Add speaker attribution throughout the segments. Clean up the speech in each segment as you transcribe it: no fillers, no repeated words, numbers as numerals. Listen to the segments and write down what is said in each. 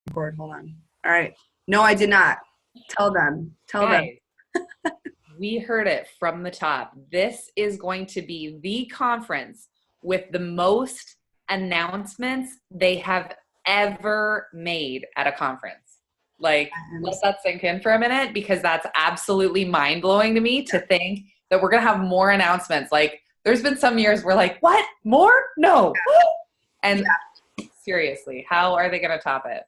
Speaker 1: Record, hold on. All right. No, I did not. Tell them. Tell them.
Speaker 2: Guys, we heard it from the top. This is going to be the conference with the most announcements they have ever made at a conference. Like, let that sink in for a minute, because that's absolutely mind-blowing to me to think that we're going to have more announcements. Like, there's been some years we're like, what? More? No. And seriously, how are they going to top it?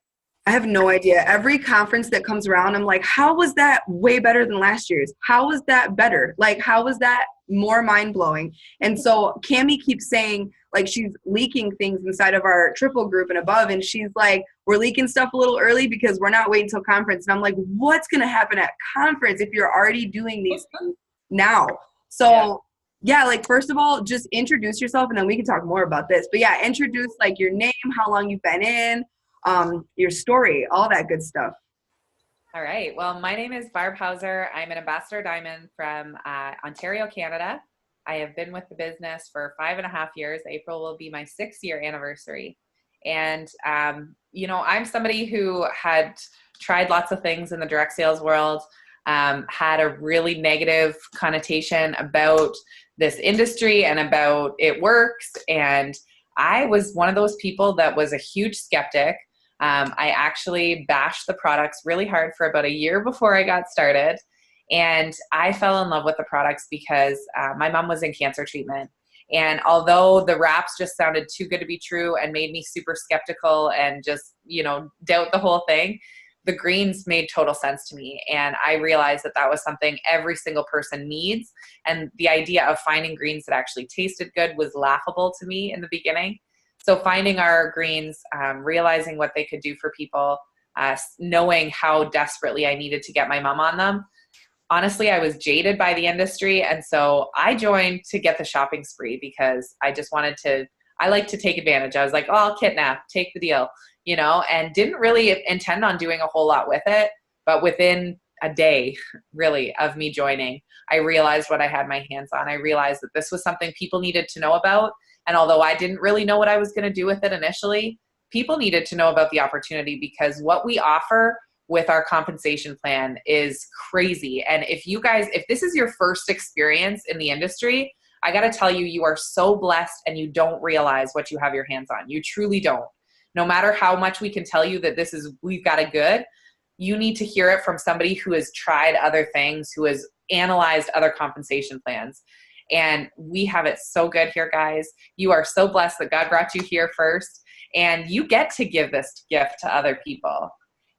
Speaker 1: I have no idea. Every conference that comes around, I'm like, how was that way better than last year's? How was that better? Like, how was that more mind-blowing? And so Cammie keeps saying, like, she's leaking things inside of our triple group and above, and she's like, we're leaking stuff a little early because we're not waiting until conference. And I'm like, what's going to happen at conference if you're already doing these things now? So yeah, like, first of all, just introduce yourself, and then we can talk more about this. But yeah, introduce, like, your name, how long you've been in, your story, all that good stuff.
Speaker 2: All right. Well, my name is Barb Houser. I'm an ambassador diamond from Ontario, Canada. I have been with the business for 5.5 years. April will be my 6-year anniversary. And, I'm somebody who had tried lots of things in the direct sales world, had a really negative connotation about this industry and about it works. And I was one of those people that was a huge skeptic. I actually bashed the products really hard for about a year before I got started. And I fell in love with the products because my mom was in cancer treatment. And although the wraps just sounded too good to be true and made me super skeptical and just, doubt the whole thing, the greens made total sense to me. And I realized that that was something every single person needs. And the idea of finding greens that actually tasted good was laughable to me in the beginning. So finding our greens, realizing what they could do for people, knowing how desperately I needed to get my mom on them. Honestly, I was jaded by the industry. And so I joined to get the shopping spree because I just I like to take advantage. I was like, oh, I'll kidnap, take the deal, and didn't really intend on doing a whole lot with it. But within a day, really, of me joining, I realized what I had my hands on. I realized that this was something people needed to know about. And although I didn't really know what I was going to do with it initially, people needed to know about the opportunity, because what we offer with our compensation plan is crazy. And if this is your first experience in the industry, I got to tell you, you are so blessed and you don't realize what you have your hands on. You truly don't. No matter how much we can tell you that we've got it good, you need to hear it from somebody who has tried other things, who has analyzed other compensation plans. And we have it so good here, guys. You are so blessed that God brought you here first, and you get to give this gift to other people.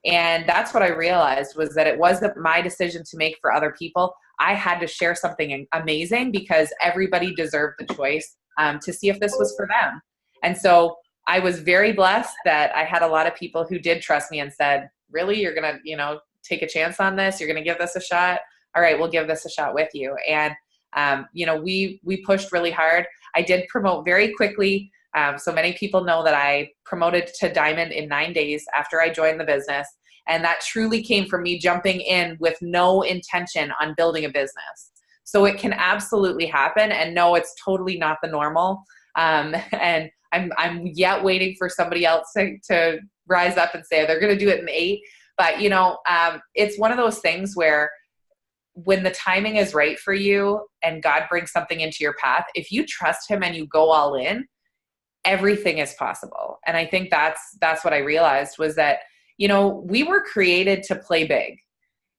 Speaker 2: And that's what I realized, was that it wasn't my decision to make for other people. I had to share something amazing because everybody deserved the choice to see if this was for them. And so I was very blessed that I had a lot of people who did trust me and said, really, you're going to, take a chance on this? You're going to give this a shot? All right, we'll give this a shot with you. And we pushed really hard. I did promote very quickly. So many people know that I promoted to diamond in 9 days after I joined the business. And that truly came from me jumping in with no intention on building a business. So it can absolutely happen. And no, it's totally not the normal. And I'm yet waiting for somebody else to rise up and say they're going to do it in 8. But, it's one of those things where when the timing is right for you and God brings something into your path, if you trust him and you go all in, everything is possible. And I think that's what I realized, was that, we were created to play big,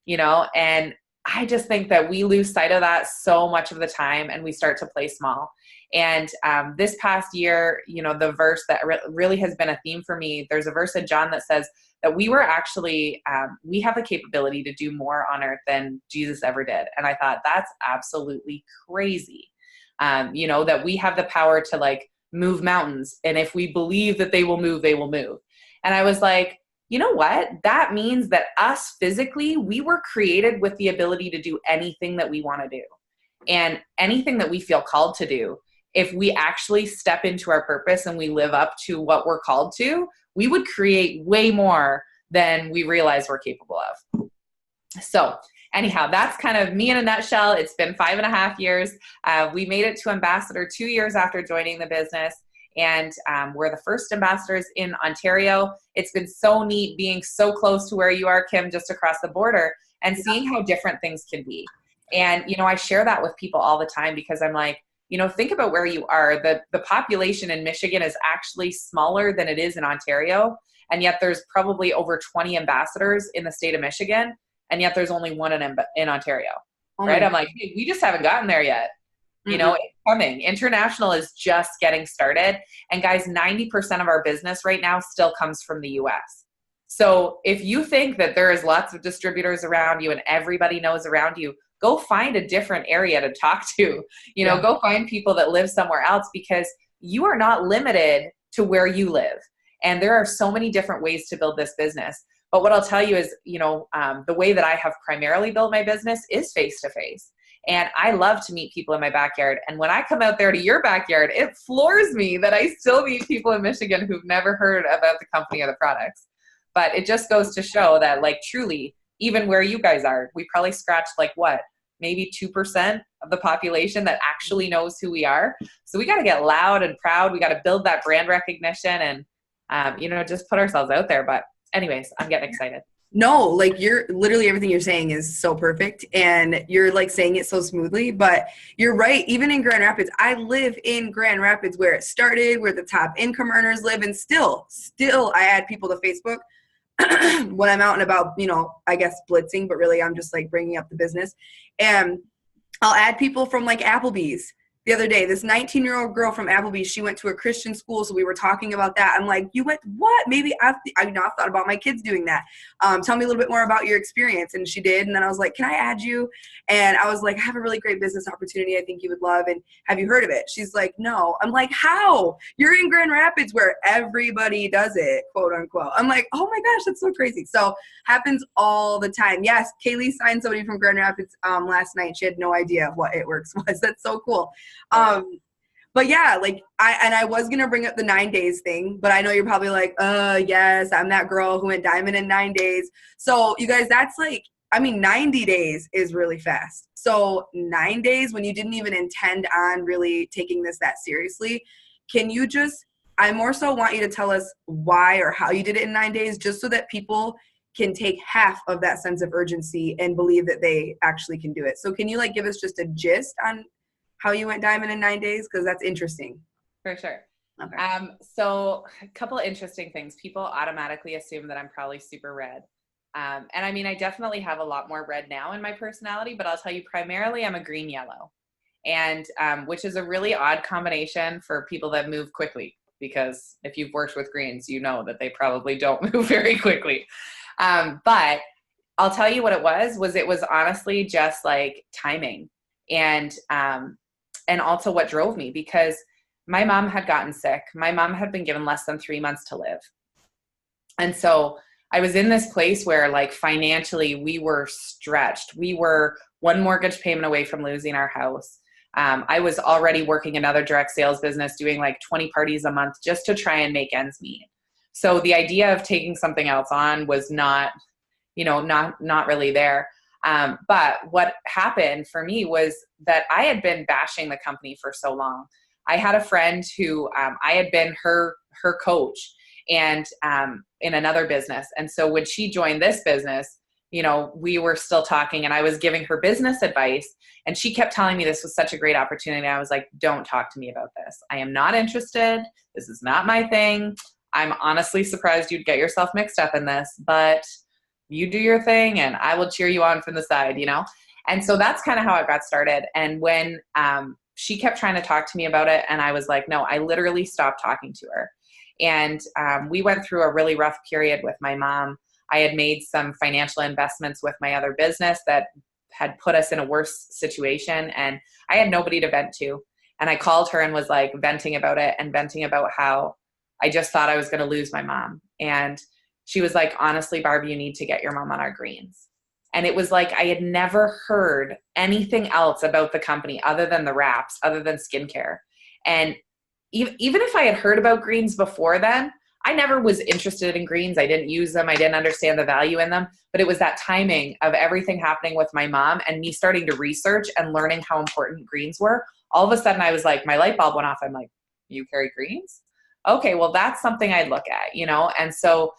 Speaker 2: and I just think that we lose sight of that so much of the time, and we start to play small. And this past year, the verse that really has been a theme for me, there's a verse in John that says that we were actually, we have the capability to do more on earth than Jesus ever did. And I thought, that's absolutely crazy. That we have the power to move mountains. And if we believe that they will move, they will move. And I was like, you know what? That means that us physically, we were created with the ability to do anything that we want to do, and anything that we feel called to do. If we actually step into our purpose and we live up to what we're called to, we would create way more than we realize we're capable of. So anyhow, that's kind of me in a nutshell. It's been 5.5 years. We made it to ambassador 2 years after joining the business. And we're the first ambassadors in Ontario. It's been so neat being so close to where you are, Kim, just across the border, and seeing how different things can be. And, I share that with people all the time because I'm like, think about where you are. The population in Michigan is actually smaller than it is in Ontario. And yet there's probably over 20 ambassadors in the state of Michigan. And yet there's only one in Ontario, right? I'm like, hey, we just haven't gotten there yet. It's coming. International is just getting started. And guys, 90% of our business right now still comes from the US. So if you think that there is lots of distributors around you and everybody knows around you, go find a different area to talk to, go find people that live somewhere else, because you are not limited to where you live. And there are so many different ways to build this business. But what I'll tell you is, the way that I have primarily built my business is face-to-face. And I love to meet people in my backyard. And when I come out there to your backyard, it floors me that I still meet people in Michigan who've never heard about the company or the products. But it just goes to show that, like, truly, even where you guys are, we probably scratched maybe 2% of the population that actually knows who we are. So we got to get loud and proud. We got to build that brand recognition and, just put ourselves out there. But anyways, I'm getting excited.
Speaker 1: No, like, you're literally, everything you're saying is so perfect, and you're like saying it so smoothly. But you're right. Even in Grand Rapids, I live in Grand Rapids, where it started, where the top income earners live, and still I add people to Facebook when I'm out and about, I guess blitzing, but really I'm just like bringing up the business. And I'll add people from like Applebee's. The other day, this 19-year-old girl from Applebee's, she went to a Christian school, so we were talking about that. I'm like, you went, what? Maybe I've thought about my kids doing that. Tell me a little bit more about your experience. And she did. And then I was like, can I add you? And I was like, I have a really great business opportunity I think you would love. And have you heard of it? She's like, no. I'm like, how? You're in Grand Rapids where everybody does it, quote unquote. I'm like, oh my gosh, that's so crazy. So happens all the time. Yes, Kaylee signed somebody from Grand Rapids last night. She had no idea what It Works was. That's so cool. But yeah, like I was going to bring up the 9 days thing, but I know you're probably like, yes, I'm that girl who went diamond in 9 days. So you guys, that's 90 days is really fast. So 9 days when you didn't even intend on really taking this that seriously, I more so want you to tell us why or how you did it in 9 days, just so that people can take half of that sense of urgency and believe that they actually can do it. So can you give us just a gist on how you went diamond in 9 days? Because that's interesting.
Speaker 2: For sure.
Speaker 1: Okay.
Speaker 2: So a couple of interesting things. People automatically assume that I'm probably super red. And I mean, I definitely have a lot more red now in my personality, but I'll tell you, primarily I'm a green yellow, and which is a really odd combination for people that move quickly, because if you've worked with greens, you know that they probably don't move very quickly. But I'll tell you what it was honestly just like timing. And also what drove me, because my mom had gotten sick. My mom had been given less than 3 months to live. And so I was in this place where financially we were stretched. We were one mortgage payment away from losing our house. I was already working another direct sales business, doing 20 parties a month just to try and make ends meet. So the idea of taking something else on was not really there. But what happened for me was that I had been bashing the company for so long. I had a friend who I had been her coach and in another business. And so when she joined this business, we were still talking, and I was giving her business advice, and she kept telling me this was such a great opportunity. I was like, don't talk to me about this. I am not interested. This is not my thing. I'm honestly surprised you'd get yourself mixed up in this, but you do your thing and I will cheer you on from the side, And so that's kind of how it got started. And when she kept trying to talk to me about it, and I was like, no, I literally stopped talking to her. And we went through a really rough period with my mom. I had made some financial investments with my other business that had put us in a worse situation, and I had nobody to vent to. And I called her and was venting about it, and venting about how I just thought I was going to lose my mom. And she was like, honestly, Barb, you need to get your mom on our greens. And it was I had never heard anything else about the company other than the wraps, other than skincare. And even if I had heard about greens before then, I never was interested in greens. I didn't use them. I didn't understand the value in them. But it was that timing of everything happening with my mom and me starting to research and learning how important greens were. All of a sudden I was my light bulb went off. I'm like, you carry greens? okay, well, that's something I'd look at, you know? And so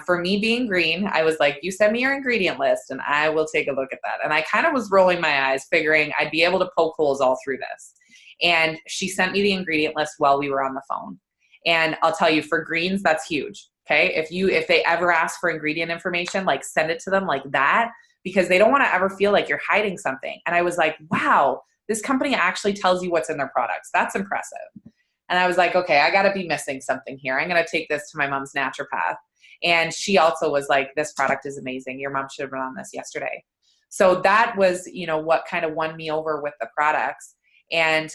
Speaker 2: for me being green, I was like, you send me your ingredient list and I will take a look at that. And I kind of was rolling my eyes, figuring I'd be able to poke holes all through this. And she sent me the ingredient list while we were on the phone. And I'll tell you, for greens, that's huge. Okay. If they ever ask for ingredient information, like send it to them like that, because they don't want to ever feel like you're hiding something. And I was like, wow, this company actually tells you what's in their products. That's impressive. And I was like, okay, I got to be missing something here. I'm going to take this to my mom's naturopath. And she also was like, this product is amazing. Your mom should have been on this yesterday. So that was, you know, what kind of won me over with the products. And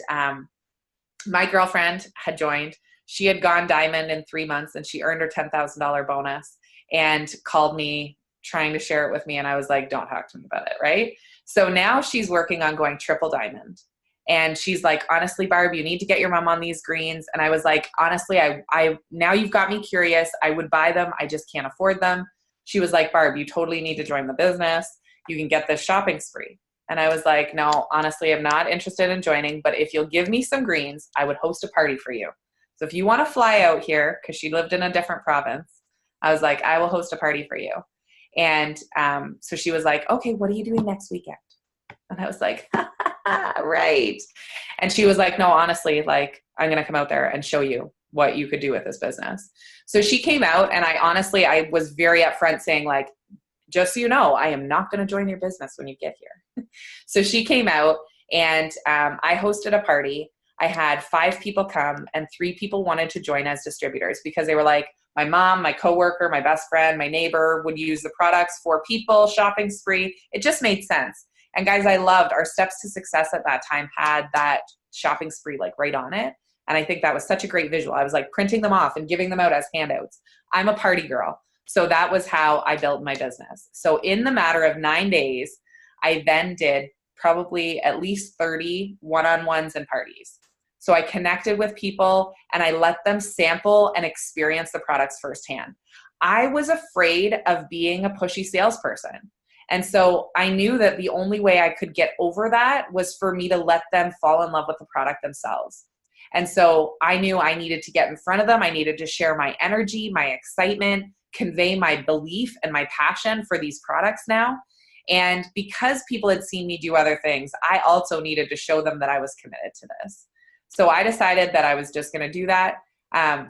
Speaker 2: my girlfriend had joined. She had gone diamond in 3 months and she earned her $10,000 bonus and called me trying to share it with me. And I was like, don't talk to me about it. Right. So now she's working on going triple diamond. And she's like, honestly, Barb, you need to get your mom on these greens. And I was like, honestly, I now you've got me curious. I would buy them. I just can't afford them. She was like, Barb, you totally need to join the business. You can get this shopping spree. And I was like, no, honestly, I'm not interested in joining, but if you'll give me some greens, I would host a party for you. So if you want to fly out here, because she lived in a different province, I was like, I will host a party for you. And so she was like, okay, what are you doing next weekend? And I was like, right. And she was like, no, honestly, like, I'm going to come out there and show you what you could do with this business. So she came out, and I was very upfront saying, like, just so you know, I am not going to join your business when you get here. So she came out, and I hosted a party. I had 5 people come, and 3 people wanted to join as distributors because they were like, my mom, my coworker, my best friend, my neighbor would use the products. 4 people, shopping spree. It just made sense. And guys, I loved our Steps to Success at that time had that shopping spree like right on it. And I think that was such a great visual. I was like printing them off and giving them out as handouts. I'm a party girl. So that was how I built my business. So in the matter of 9 days, I then did probably at least 30 one-on-ones and parties. So I connected with people and I let them sample and experience the products firsthand. I was afraid of being a pushy salesperson. And so I knew that the only way I could get over that was for me to let them fall in love with the product themselves. And so I knew I needed to get in front of them. I needed to share my energy, my excitement, convey my belief and my passion for these products now. And because people had seen me do other things, I also needed to show them that I was committed to this. So I decided that I was just going to do that. And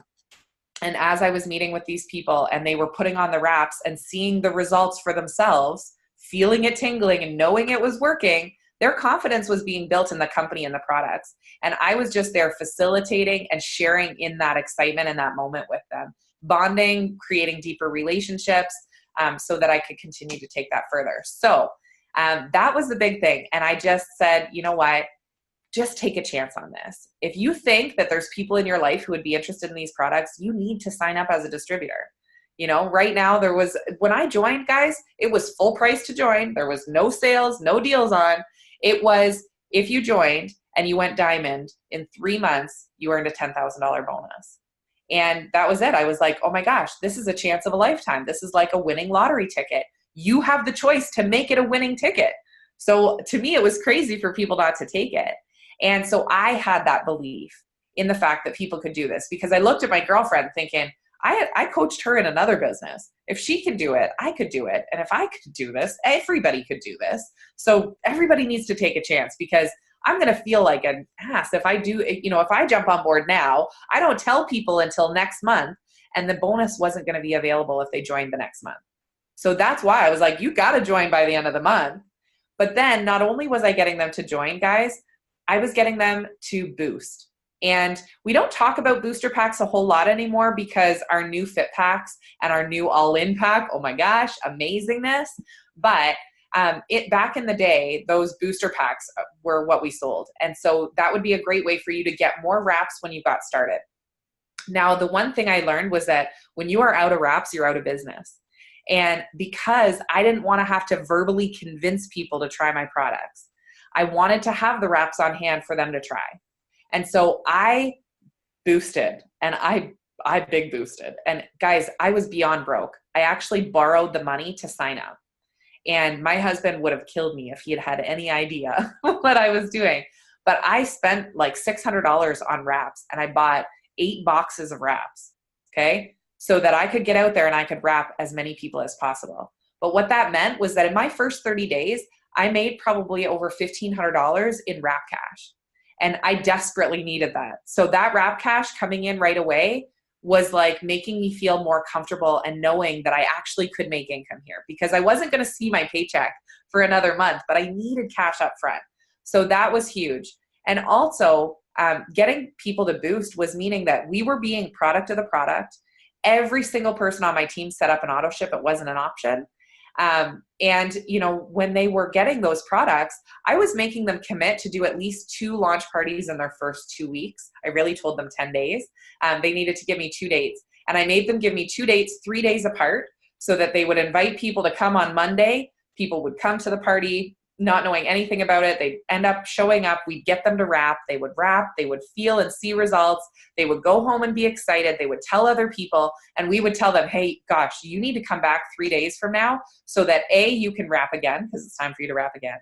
Speaker 2: as I was meeting with these people and they were putting on the wraps and seeing the results for themselves, feeling it tingling and knowing it was working, their confidence was being built in the company and the products. And I was just there facilitating and sharing in that excitement in that moment with them, bonding, creating deeper relationships so that I could continue to take that further. So that was the big thing. And I just said, you know what? Just take a chance on this. If you think that there's people in your life who would be interested in these products, you need to sign up as a distributor. You know, right now when I joined, guys, it was full price to join. There was no sales, no deals on. It was, if you joined and you went diamond in 3 months, you earned a $10,000 bonus. And that was it. I was like, oh my gosh, this is a chance of a lifetime. This is like a winning lottery ticket. You have the choice to make it a winning ticket. So to me, it was crazy for people not to take it. And so I had that belief in the fact that people could do this because I looked at my girlfriend thinking, I coached her in another business. If she can do it, I could do it. And if I could do this, everybody could do this. So everybody needs to take a chance because I'm going to feel like an ass if I do, if I jump on board now, I don't tell people until next month and the bonus wasn't going to be available if they joined the next month. So that's why I was like, you got to join by the end of the month. But then not only was I getting them to join, guys, I was getting them to boost. And we don't talk about booster packs a whole lot anymore because our new fit packs and our new all-in pack, oh my gosh, amazingness. But back in the day, those booster packs were what we sold. And so that would be a great way for you to get more wraps when you got started. Now, the one thing I learned was that when you are out of wraps, you're out of business. And because I didn't want to have to verbally convince people to try my products, I wanted to have the wraps on hand for them to try. And so I boosted and I big boosted. And guys, I was beyond broke. I actually borrowed the money to sign up. And my husband would have killed me if he had had any idea what I was doing. But I spent like $600 on wraps and I bought 8 boxes of wraps. Okay. So that I could get out there and I could wrap as many people as possible. But what that meant was that in my first 30 days, I made probably over $1,500 in wrap cash. And I desperately needed that. So that wrap cash coming in right away was like making me feel more comfortable and knowing that I actually could make income here, because I wasn't going to see my paycheck for another month, but I needed cash up front. So that was huge. And also getting people to boost was meaning that we were being product of the product. Every single person on my team set up an auto ship. It wasn't an option. And, you know, when they were getting those products, I was making them commit to do at least 2 launch parties in their first 2 weeks. I really told them 10 days. They needed to give me 2 dates, and I made them give me 2 dates, 3 days apart, so that they would invite people to come on Monday. People would come to the party, not knowing anything about it. They'd end up showing up. We'd get them to wrap. They would feel and see results. They would go home and be excited. They would tell other people, and we would tell them, hey, gosh, you need to come back 3 days from now so that A, you can wrap again, because it's time for you to wrap again.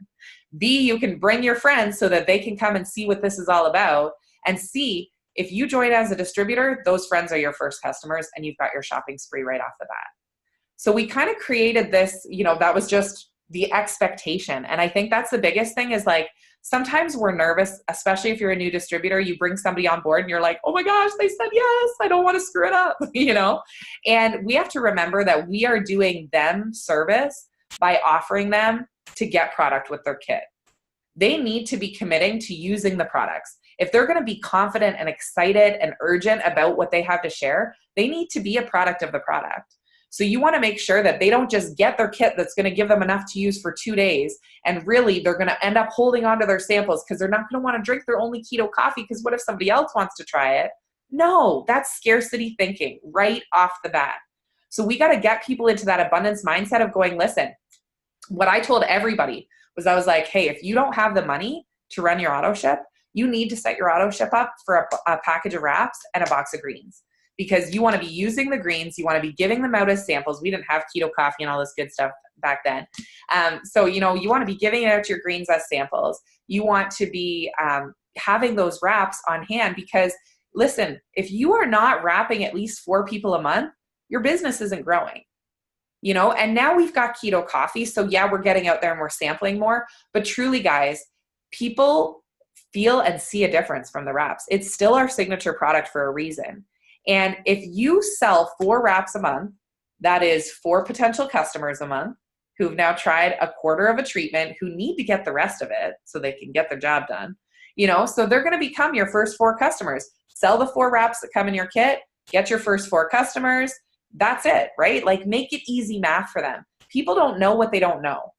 Speaker 2: B, you can bring your friends so that they can come and see what this is all about. And C, if you join as a distributor, those friends are your first customers, and you've got your shopping spree right off the bat. So we kind of created this, you know, that was just the expectation. And I think that's the biggest thing is like, sometimes we're nervous, especially if you're a new distributor, you bring somebody on board and you're like, oh my gosh, they said yes, I don't want to screw it up, you know? And we have to remember that we are doing them service by offering them to get product with their kit. They need to be committing to using the products. If they're going to be confident and excited and urgent about what they have to share, they need to be a product of the product. So you want to make sure that they don't just get their kit that's going to give them enough to use for 2 days, and really they're going to end up holding on to their samples because they're not going to want to drink their only keto coffee because what if somebody else wants to try it? No, that's scarcity thinking right off the bat. So we got to get people into that abundance mindset of going, listen, what I told everybody was I was like, hey, if you don't have the money to run your auto ship, you need to set your auto ship up for a package of wraps and a box of greens. Because you want to be using the greens, you want to be giving them out as samples. We didn't have keto coffee and all this good stuff back then. So, you know, you want to be giving out your greens as samples. You want to be having those wraps on hand because, listen, if you are not wrapping at least 4 people a month, your business isn't growing. You know, and now we've got keto coffee. So yeah, we're getting out there and we're sampling more. But truly, guys, people feel and see a difference from the wraps. It's still our signature product for a reason. And if you sell 4 wraps a month, that is 4 potential customers a month who've now tried a quarter of a treatment, who need to get the rest of it so they can get their job done. You know, so they're going to become your first 4 customers. Sell the 4 wraps that come in your kit, get your first 4 customers. That's it, right? Like, make it easy math for them. People don't know what they don't know.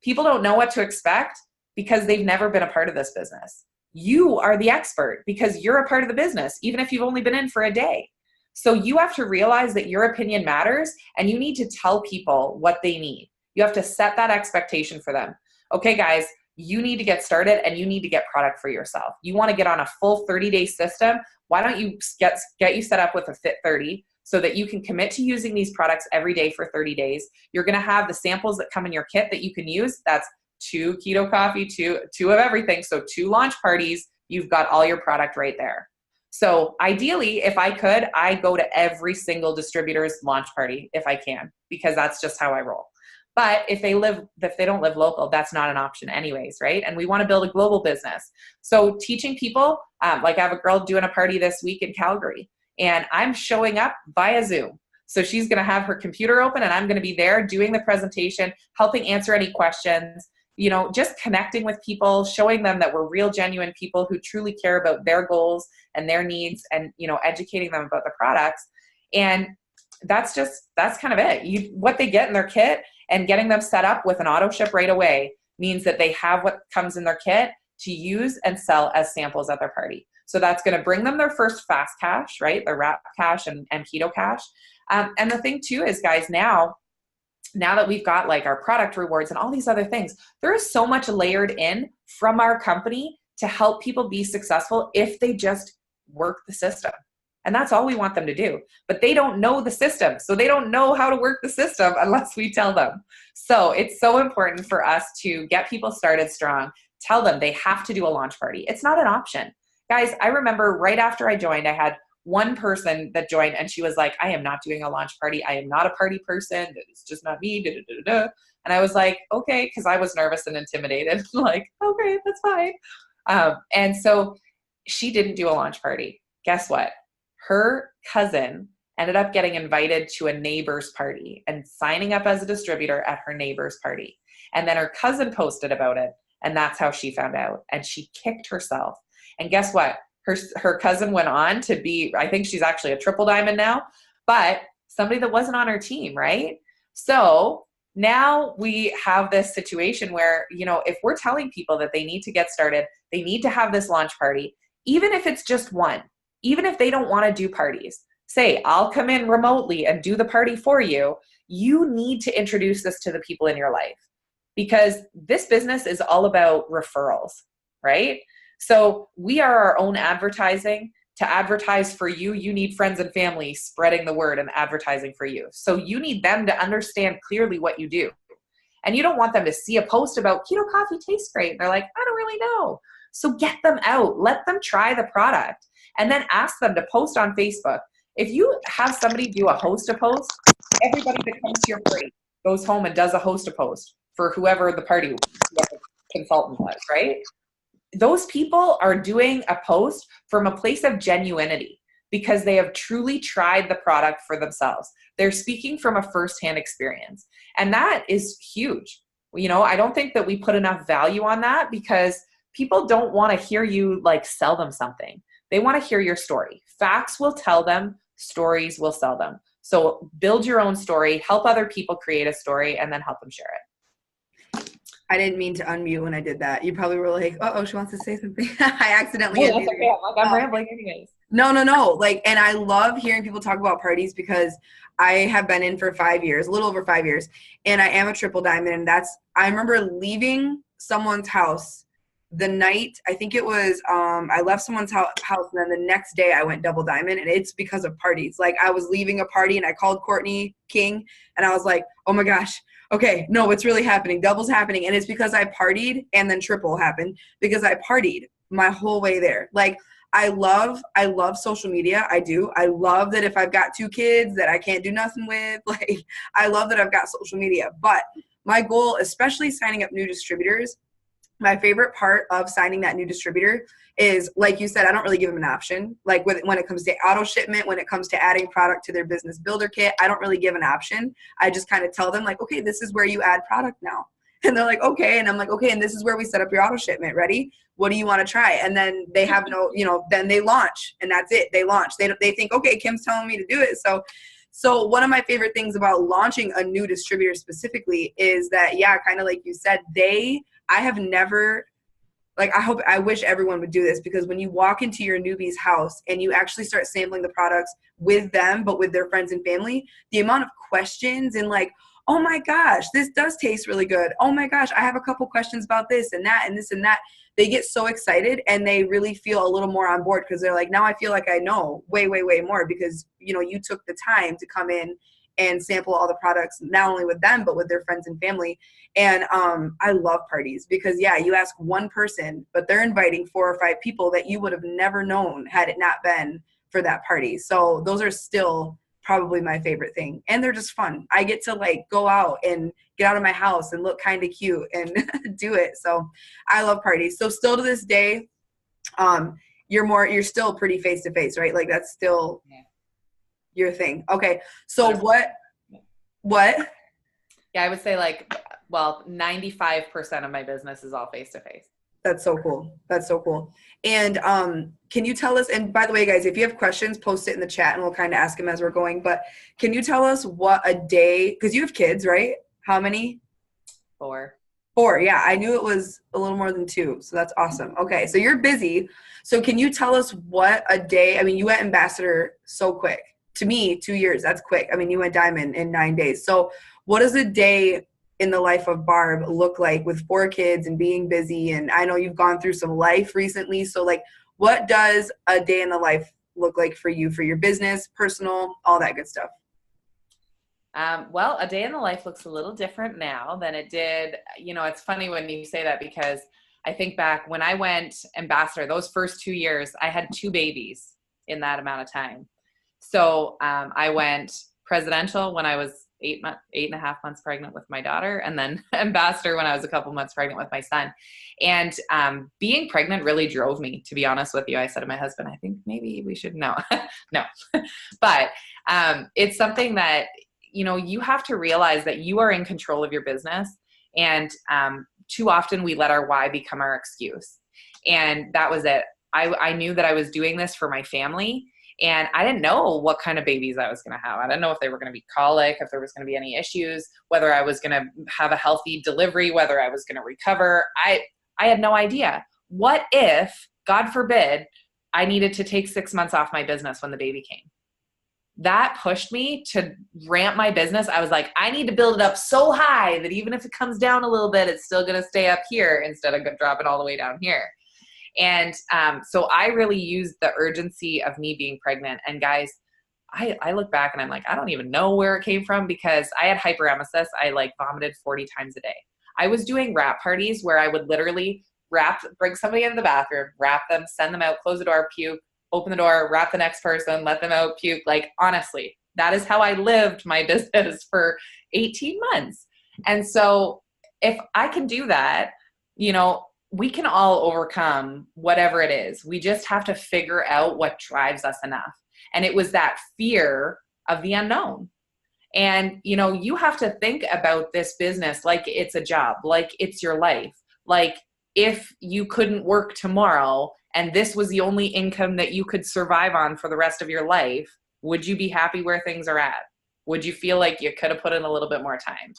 Speaker 2: People don't know what to expect because they've never been a part of this business. You are the expert because you're a part of the business, even if you've only been in for a day. So you have to realize that your opinion matters, and you need to tell people what they need. You have to set that expectation for them. Okay, guys, you need to get started and you need to get product for yourself. You want to get on a full 30-day system. Why don't you get you set up with a Fit 30 so that you can commit to using these products every day for 30 days. You're going to have the samples that come in your kit that you can use. That's 2 keto coffee, 2 of everything. So 2 launch parties, you've got all your product right there. So ideally, if I could, I go to every single distributor's launch party if I can, because that's just how I roll. But if they don't live local, that's not an option anyways, right? And we want to build a global business. So teaching people, like I have a girl doing a party this week in Calgary, and I'm showing up via Zoom. So she's going to have her computer open and I'm going to be there doing the presentation, helping answer any questions, you know, just connecting with people, showing them that we're real, genuine people who truly care about their goals and their needs, and, you know, educating them about the products. And that's kind of it. What they get in their kit and getting them set up with an auto ship right away means that they have what comes in their kit to use and sell as samples at their party. So that's going to bring them their first fast cash, right? Their wrap cash and keto cash. And the thing too is, guys, now that we've got like our product rewards and all these other things, there is so much layered in from our company to help people be successful if they just work the system. And that's all we want them to do. But they don't know the system. So they don't know how to work the system unless we tell them. So it's so important for us to get people started strong. Tell them they have to do a launch party. It's not an option. Guys, I remember right after I joined, I had one person that joined, and she was like, I am not doing a launch party. I am not a party person. It's just not me. Da, da, da, da, da. And I was like, okay, because I was nervous and intimidated. Like, okay, that's fine. And so she didn't do a launch party. Guess what? Her cousin ended up getting invited to a neighbor's party and signing up as a distributor at her neighbor's party. And then her cousin posted about it. And that's how she found out. And she kicked herself. And guess what? Her cousin went on to be, I think she's actually a triple diamond now, but somebody that wasn't on her team, right? So now we have this situation where, if we're telling people that they need to get started, they need to have this launch party, even if it's just one, even if they don't want to do parties, say, I'll come in remotely and do the party for you. You need to introduce this to the people in your life, because this business is all about referrals, right? So we are our own advertising. To advertise for you, you need friends and family spreading the word and advertising for you. So you need them to understand clearly what you do. And you don't want them to see a post about keto coffee tastes great. And they're like, I don't really know. So get them out, let them try the product, and then ask them to post on Facebook. If you have somebody do a host a post, everybody that comes to your party goes home and does a host a post for whoever the party consultant was, right? Those people are doing a post from a place of genuinity because they have truly tried the product for themselves. They're speaking from a firsthand experience. And that is huge. I don't think that we put enough value on that, because people don't want to hear you like sell them something. They want to hear your story. Facts will tell them, stories will sell them. So build your own story, help other people create a story, and then help them share it.
Speaker 1: I didn't mean to unmute when I did that. You probably were like, oh, she wants to say something. I accidentally
Speaker 2: unmuted. That's okay. I'm rambling anyways.
Speaker 1: No. And I love hearing people talk about parties, because I have been in for 5 years, a little over 5 years, and I am a triple diamond. And I remember leaving someone's house the night, I think it was, I left someone's house, and then the next day I went double diamond, and it's because of parties. Like, I was leaving a party and I called Courtney King and I was like, oh my gosh, okay, no, it's really happening. Double's happening. And it's because I partied, and then triple happened because I partied my whole way there. Like, I love social media. I do. I love that if I've got 2 kids that I can't do nothing with, like, I love that I've got social media. But my goal, especially signing up new distributors, my favorite part of signing that new distributor is, like you said, I don't really give them an option. Like, when it comes to auto shipment, when it comes to adding product to their business builder kit, I don't really give an option. I just kind of tell them, like, okay, this is where you add product now. And they're like, okay. And I'm like, okay, and this is where we set up your auto shipment. Ready? What do you want to try? And then they have then they launch, and that's it. They launch. They think, okay, Kim's telling me to do it. So one of my favorite things about launching a new distributor specifically is that, yeah, kind of like you said, I have never, like, I wish everyone would do this, because when you walk into your newbie's house and you actually start sampling the products with them, but with their friends and family, the amount of questions and like, oh my gosh, this does taste really good. Oh my gosh, I have a couple questions about this and that and this and that. They get so excited, and they really feel a little more on board, because they're like, now I feel like I know way, way, way more, because, you took the time to come in and sample all the products, not only with them, but with their friends and family. And I love parties, because, yeah, you ask one person, but they're inviting 4 or 5 people that you would have never known had it not been for that party. So those are still probably my favorite thing. And they're just fun. I get to like go out and get out of my house and look kind of cute and do it. So I love parties. So still to this day, you're still pretty face to face, right? Like, that's still your thing. Okay. So what?
Speaker 2: Yeah, I would say 95% of my business is all face to face.
Speaker 1: That's so cool. And can you tell us, and by the way, guys, if you have questions, post it in the chat and we'll kind of ask them as we're going, but can you tell us what a day, because you have kids, right? How many?
Speaker 2: 4.
Speaker 1: 4, yeah. I knew it was a little more than 2, so that's awesome. Okay, so you're busy. So can you tell us what a day, I mean, you went ambassador so quick. To me, 2 years, that's quick. I mean, you went diamond in 9 days. So what does a day in the life of Barb look like with 4 kids and being busy? And I know you've gone through some life recently. So like, what does a day in the life look like for you, for your business, personal, all that good stuff?
Speaker 2: Well, a day in the life looks a little different now than it did. It's funny when you say that, because I think back when I went ambassador, those first 2 years, I had 2 babies. in that amount of time. So I went presidential when I was 8.5 months pregnant with my daughter, and then ambassador when I was a couple months pregnant with my son. And being pregnant really drove me, to be honest with you. I said to my husband, I think maybe we should no. But it's something that, you have to realize that you are in control of your business. And too often we let our why become our excuse. And that was it. I knew that I was doing this for my family. And I didn't know what kind of babies I was going to have. I didn't know if they were going to be colic, if there was going to be any issues, whether I was going to have a healthy delivery, whether I was going to recover. I had no idea. What if, God forbid, I needed to take 6 months off my business when the baby came? That pushed me to ramp my business. I was like, I need to build it up so high that even if it comes down a little bit, it's still going to stay up here instead of dropping all the way down here. And so I really used the urgency of me being pregnant. And guys, I look back and I'm like, I don't even know where it came from, because I had hyperemesis. I vomited 40 times a day. I was doing wrap parties where I would literally bring somebody into the bathroom, wrap them, send them out, close the door, puke, open the door, wrap the next person, let them out, puke. Honestly, that is how I lived my business for 18 months. And so if I can do that, we can all overcome whatever it is. We just have to figure out what drives us enough. And it was that fear of the unknown. And, you have to think about this business like it's a job, like it's your life. Like if you couldn't work tomorrow and this was the only income that you could survive on for the rest of your life, would you be happy where things are at? Would you feel like you could have put in a little bit more time?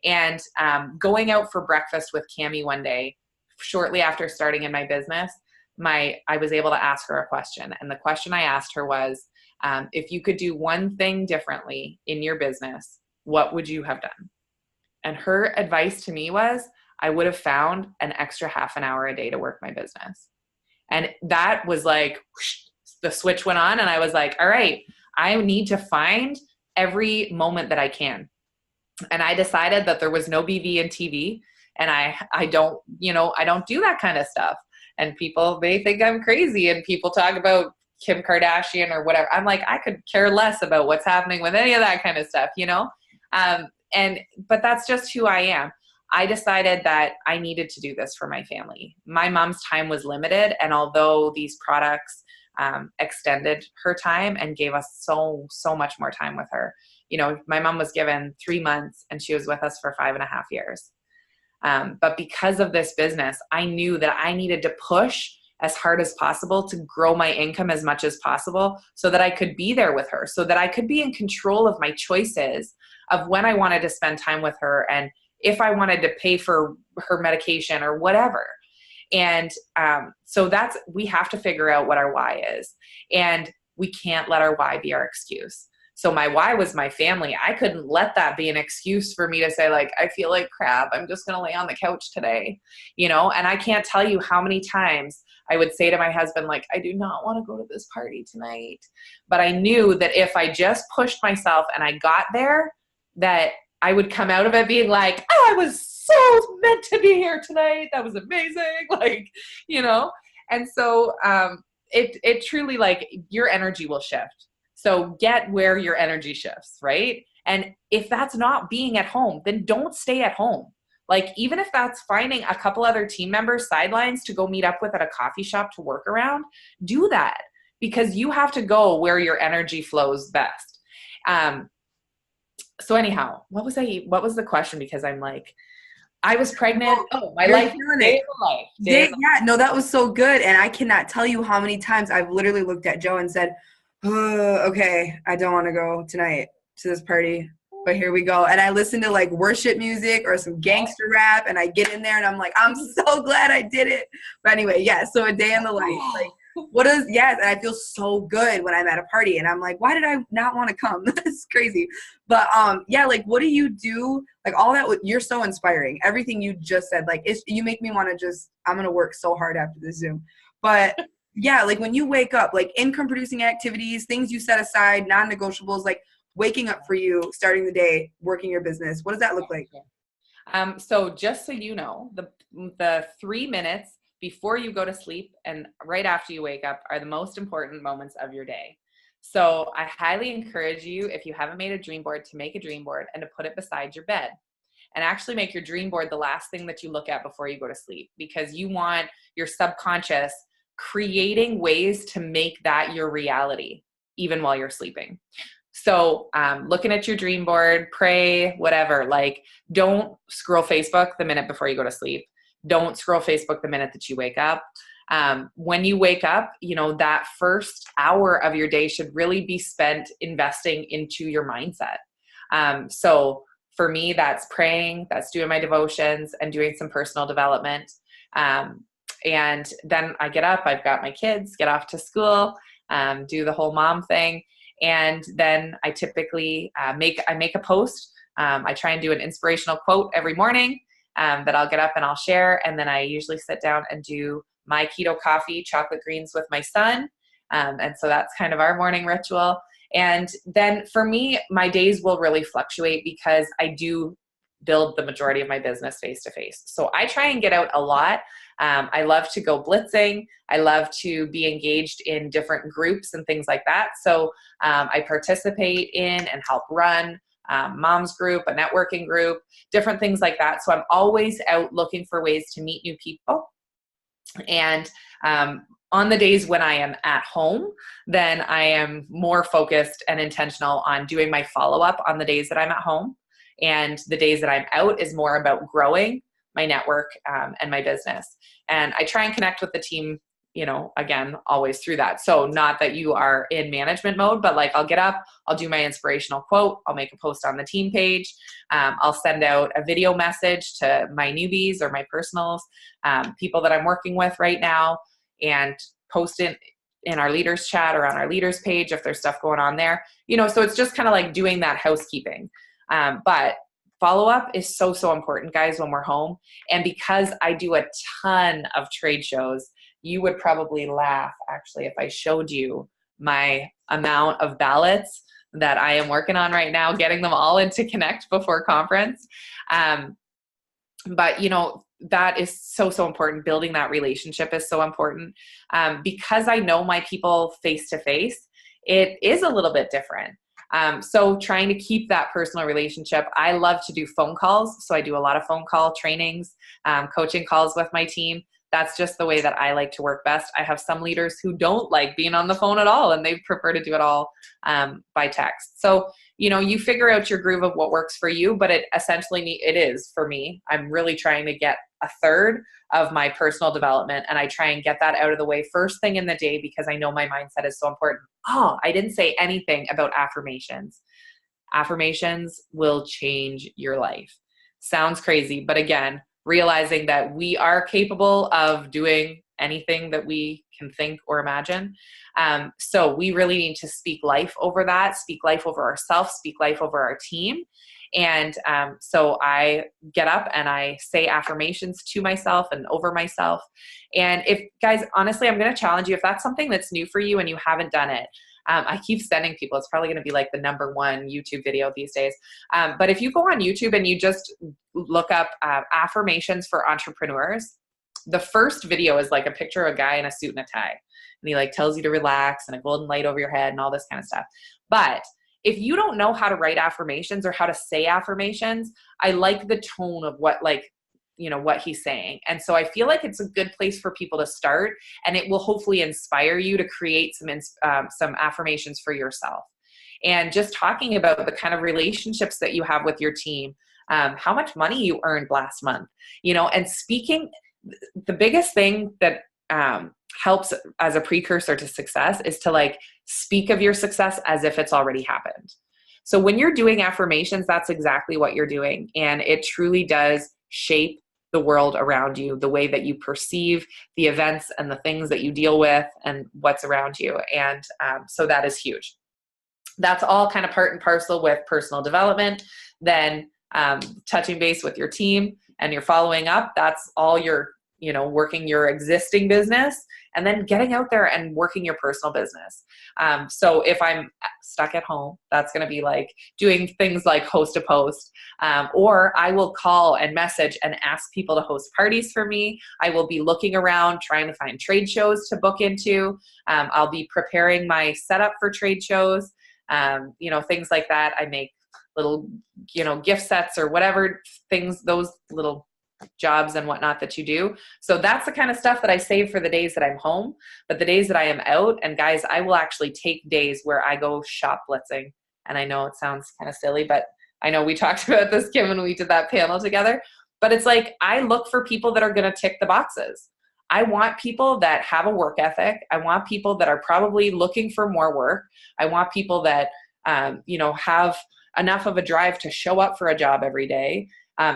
Speaker 2: And going out for breakfast with Cammie one day, shortly after starting in my business, I was able to ask her a question. And the question I asked her was, if you could do one thing differently in your business, what would you have done? And her advice to me was, I would have found an extra half an hour a day to work my business. And that was like, whoosh, the switch went on. And I was like, all right, I need to find every moment that I can. And I decided that there was no BV in TV. And I don't do that kind of stuff. And people, they think I'm crazy, and people talk about Kim Kardashian or whatever. I'm like, I could care less about what's happening with any of that kind of stuff, but that's just who I am. I decided that I needed to do this for my family. My mom's time was limited. And although these products extended her time and gave us so much more time with her, my mom was given 3 months and she was with us for 5.5 years. But because of this business, I knew that I needed to push as hard as possible to grow my income as much as possible so that I could be there with her, so that I could be in control of my choices of when I wanted to spend time with her and if I wanted to pay for her medication or whatever. And so we have to figure out what our why is. And we can't let our why be our excuse. So my why was my family. I couldn't let that be an excuse for me to say, I feel like crap. I'm just going to lay on the couch today, and I can't tell you how many times I would say to my husband, I do not want to go to this party tonight. But I knew that if I just pushed myself and I got there, that I would come out of it being like, oh, I was so meant to be here tonight. That was amazing. And so it truly, your energy will shift. So get where your energy shifts, right? And if that's not being at home, then don't stay at home. Even if that's finding a couple other team members sidelines to go meet up with at a coffee shop to work around, do that, because you have to go where your energy flows best. So anyhow, what was the question? Because I'm I was pregnant. Oh, my life. Day of life.
Speaker 1: Yeah, no, that was so good. And I cannot tell you how many times I've literally looked at Joe and said, okay, I don't want to go tonight to this party, but here we go. And I listen to worship music or some gangster rap, and I get in there and I'm like, I'm so glad I did it. But anyway, yeah, so a day in the life. And I feel so good when I'm at a party and I'm like, why did I not want to come? That's crazy. But what do you do? All that, you're so inspiring. Everything you just said, you make me want to I'm going to work so hard after this Zoom. But yeah, when you wake up, income producing activities, things you set aside, non-negotiables, waking up for you, starting the day, working your business. What does that look like?
Speaker 2: So just so you know, the 3 minutes before you go to sleep and right after you wake up are the most important moments of your day. So I highly encourage you, if you haven't made a dream board, to make a dream board and to put it beside your bed. And actually make your dream board the last thing that you look at before you go to sleep, because you want your subconscious creating ways to make that your reality, even while you're sleeping. So looking at your dream board, pray, whatever, like don't scroll Facebook the minute before you go to sleep. Don't scroll Facebook the minute that you wake up. When you wake up, that first hour of your day should really be spent investing into your mindset. So for me, that's praying, that's doing my devotions and doing some personal development. And then I get up, I've got my kids, get off to school, do the whole mom thing. And then I typically make a post. I try and do an inspirational quote every morning that I'll get up and I'll share. And then I usually sit down and do my keto coffee, chocolate greens with my son. And so that's kind of our morning ritual. And then for me, my days will really fluctuate because I do build the majority of my business face-to-face. So I try and get out a lot. I love to go blitzing. I love to be engaged in different groups and things like that. So I participate in and help run mom's group, a networking group, different things like that. So I'm always out looking for ways to meet new people. And on the days when I am at home, then I am more focused and intentional on doing my follow-up on the days that I'm at home. And the days that I'm out is more about growing my network and my business. And I try and connect with the team, again, always through that. So not that you are in management mode, but like I'll get up, I'll do my inspirational quote, I'll make a post on the team page. I'll send out a video message to my newbies or my personals, people that I'm working with right now, and post it in our leaders chat or on our leaders page if there's stuff going on there. So it's just kind of like doing that housekeeping. But follow-up is so, so important, guys, when we're home. And because I do a ton of trade shows, you would probably laugh, actually, if I showed you my amount of ballots that I am working on right now, getting them all into Connect before conference. But that is so, so important. Building that relationship is so important. Because I know my people face to face, it is a little bit different. So trying to keep that personal relationship. I love to do phone calls. So I do a lot of phone call trainings, coaching calls with my team. That's just the way that I like to work best. I have some leaders who don't like being on the phone at all, and they prefer to do it all by text. So, you figure out your groove of what works for you, but it is for me. I'm really trying to get a third of my personal development, and I try and get that out of the way first thing in the day because I know my mindset is so important. Oh, I didn't say anything about affirmations. Affirmations will change your life. Sounds crazy, but again, realizing that we are capable of doing anything that we can think or imagine. So we really need to speak life over that, speak life over ourselves, speak life over our team. And so I get up and I say affirmations to myself and over myself. And if guys, honestly, I'm going to challenge you, if that's something that's new for you and you haven't done it, I keep sending people, it's probably going to be like the number one YouTube video these days. But if you go on YouTube and you just look up affirmations for entrepreneurs, the first video is like a picture of a guy in a suit and a tie. And he like tells you to relax and a golden light over your head and all this kind of stuff. But if you don't know how to write affirmations or how to say affirmations, I like the tone of what he's saying. And so I feel like it's a good place for people to start, and it will hopefully inspire you to create some affirmations for yourself. And just talking about the kind of relationships that you have with your team, how much money you earned last month, and speaking, the biggest thing that helps as a precursor to success is to speak of your success as if it's already happened. So when you're doing affirmations, that's exactly what you're doing. And it truly does shape the world around you, the way that you perceive the events and the things that you deal with and what's around you. And so that is huge. That's all kind of part and parcel with personal development. Then touching base with your team and you're following up, that's all your working your existing business, and then getting out there and working your personal business. So if I'm stuck at home, that's going to be like doing things like host a post, or I will call and message and ask people to host parties for me. I will be looking around trying to find trade shows to book into. I'll be preparing my setup for trade shows, things like that. I make little, gift sets or whatever things, those little jobs and whatnot that you do. So that's the kind of stuff that I save for the days that I'm home. But the days that I am out, and guys, I will actually take days where I go shop blitzing. And I know it sounds kind of silly, but I know we talked about this, Kim, when we did that panel together. But it's like, I look for people that are going to tick the boxes. I want people that have a work ethic. I want people that are probably looking for more work. I want people that, have enough of a drive to show up for a job every day.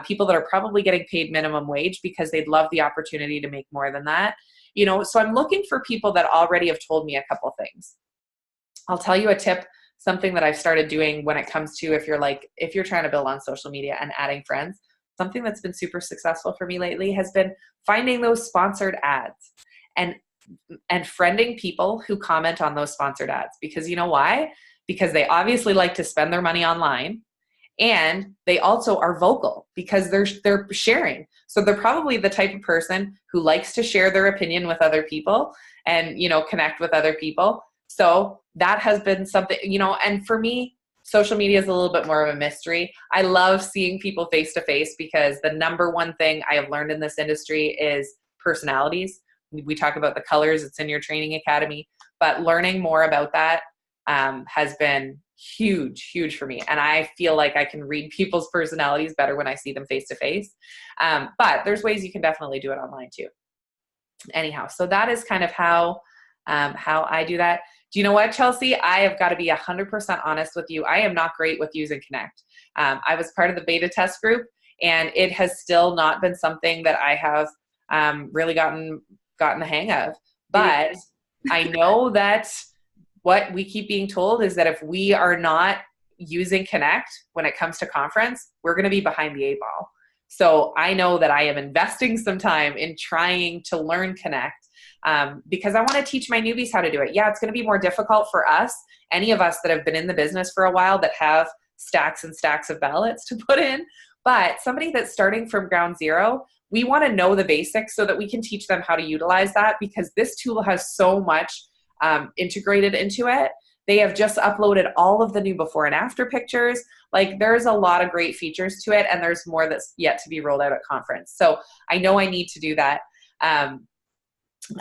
Speaker 2: People that are probably getting paid minimum wage because they'd love the opportunity to make more than that. So I'm looking for people that already have told me a couple things. I'll tell you a tip, something that I've started doing when it comes to if you're trying to build on social media and adding friends. Something that's been super successful for me lately has been finding those sponsored ads and friending people who comment on those sponsored ads. Because you know why? Because they obviously like to spend their money online, and they also are vocal because they're sharing. So they're probably the type of person who likes to share their opinion with other people and, connect with other people. So that has been something, and for me, social media is a little bit more of a mystery. I love seeing people face to face because the number one thing I have learned in this industry is personalities. We talk about the colors, it's in your training academy, but learning more about that has been huge for me. And I feel like I can read people's personalities better when I see them face to face. But there's ways you can definitely do it online too. Anyhow, so that is kind of how I do that. Do you know what, Chelsea? I have got to be 100% honest with you. I am not great with using Connect. I was part of the beta test group, and it has still not been something that I have really gotten the hang of. But I know that what we keep being told is that if we are not using Connect when it comes to conference, we're going to be behind the 8 ball. So I know that I am investing some time in trying to learn Connect because I want to teach my newbies how to do it. Yeah, it's going to be more difficult for us, any of us that have been in the business for a while that have stacks and stacks of ballots to put in. But somebody that's starting from ground zero, we want to know the basics so that we can teach them how to utilize that, because this tool has so much integrated into it. They have just uploaded all of the new before and after pictures. Like, there's a lot of great features to it, and there's more that's yet to be rolled out at conference. So I know I need to do that.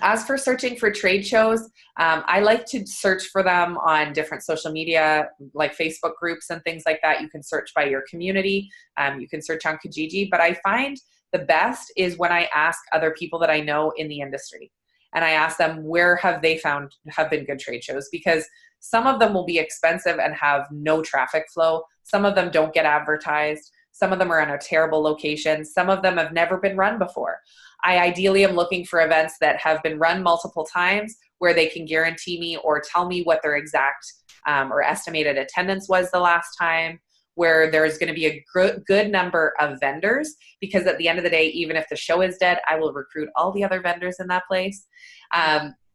Speaker 2: As for searching for trade shows, I like to search for them on different social media, like Facebook groups and things like that. You can search by your community. You can search on Kijiji, but I find the best is when I ask other people that I know in the industry. And I ask them, where have they found have been good trade shows? Because some of them will be expensive and have no traffic flow. Some of them don't get advertised. Some of them are in a terrible location. Some of them have never been run before. I ideally am looking for events that have been run multiple times, where they can guarantee me or tell me what their exact or estimated attendance was the last time, where there's going to be a good number of vendors, because at the end of the day, even if the show is dead, I will recruit all the other vendors in that place.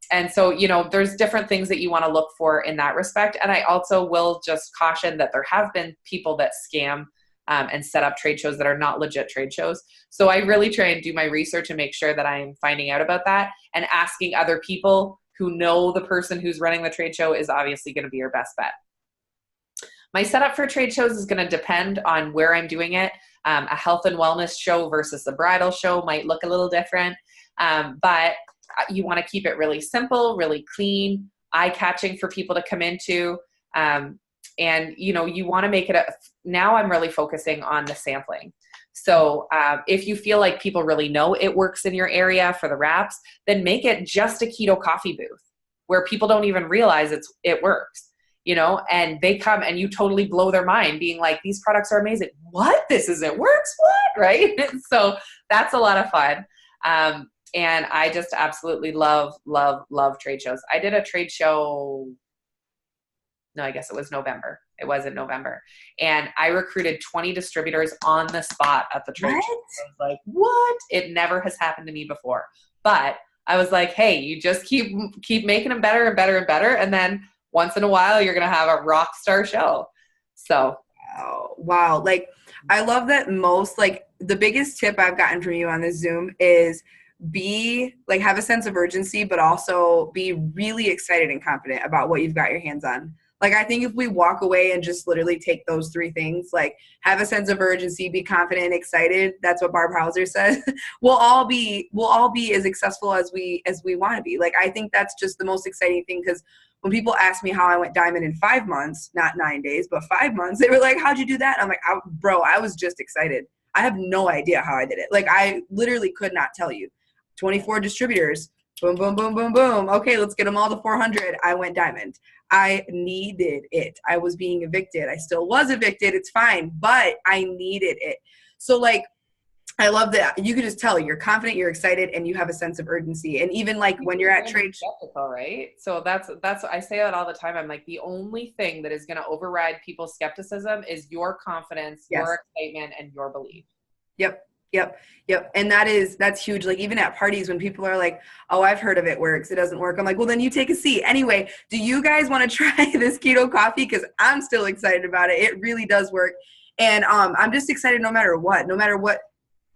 Speaker 2: And so, there's different things that you want to look for in that respect. And I also will just caution that there have been people that scam and set up trade shows that are not legit trade shows. So I really try and do my research and make sure that I'm finding out about that, and asking other people who know the person who's running the trade show is obviously going to be your best bet. My setup for trade shows is going to depend on where I'm doing it. A health and wellness show versus a bridal show might look a little different, but you want to keep it really simple, really clean, eye-catching for people to come into. And, you want to make it now I'm really focusing on the sampling. So if you feel like people really know it works in your area for the wraps, then make it just a keto coffee booth where people don't even realize it works, and they come and you totally blow their mind being like, these products are amazing. What? This isn't works? What? Right? So that's a lot of fun. And I just absolutely love trade shows. I did a trade show no, I guess it was November. It was in November. And I recruited 20 distributors on the spot at the trade show. I was like, what? It never has happened to me before. But I was like, hey, you just keep making them better and better and better. And then once in a while, you're going to have a rock star show. So.
Speaker 1: Wow. Like, I love that most, like, the biggest tip I've gotten from you on this Zoom is have a sense of urgency, but also be really excited and confident about what you've got your hands on. Like, I think if we walk away and just literally take those three things, like have a sense of urgency, be confident and excited. That's what Barb Houser says. we'll all be as successful as we want to be. Like, I think that's just the most exciting thing. Cause when people ask me how I went diamond in 5 months, not 9 days, but 5 months, they were like, how'd you do that? And I'm like, I was just excited. I have no idea how I did it. Like, I literally could not tell you. 24 distributors, boom, boom, boom, boom, boom. Okay, let's get them all to 400. I went diamond. I needed it. I was being evicted. I still was evicted. It's fine, but I needed it. So, like, I love that you can just tell you're confident, you're excited, and you have a sense of urgency. And even like when you're at trade shows,
Speaker 2: right? So that's I say that all the time. I'm like, the only thing that is going to override people's skepticism is your confidence, your excitement, and your belief.
Speaker 1: Yep. And that's huge. Like, even at parties when people are like, oh, I've heard of it works, it doesn't work. I'm like, well, then you take a seat. Anyway, do you guys want to try this keto coffee? Because I'm still excited about it. It really does work. And I'm just excited no matter what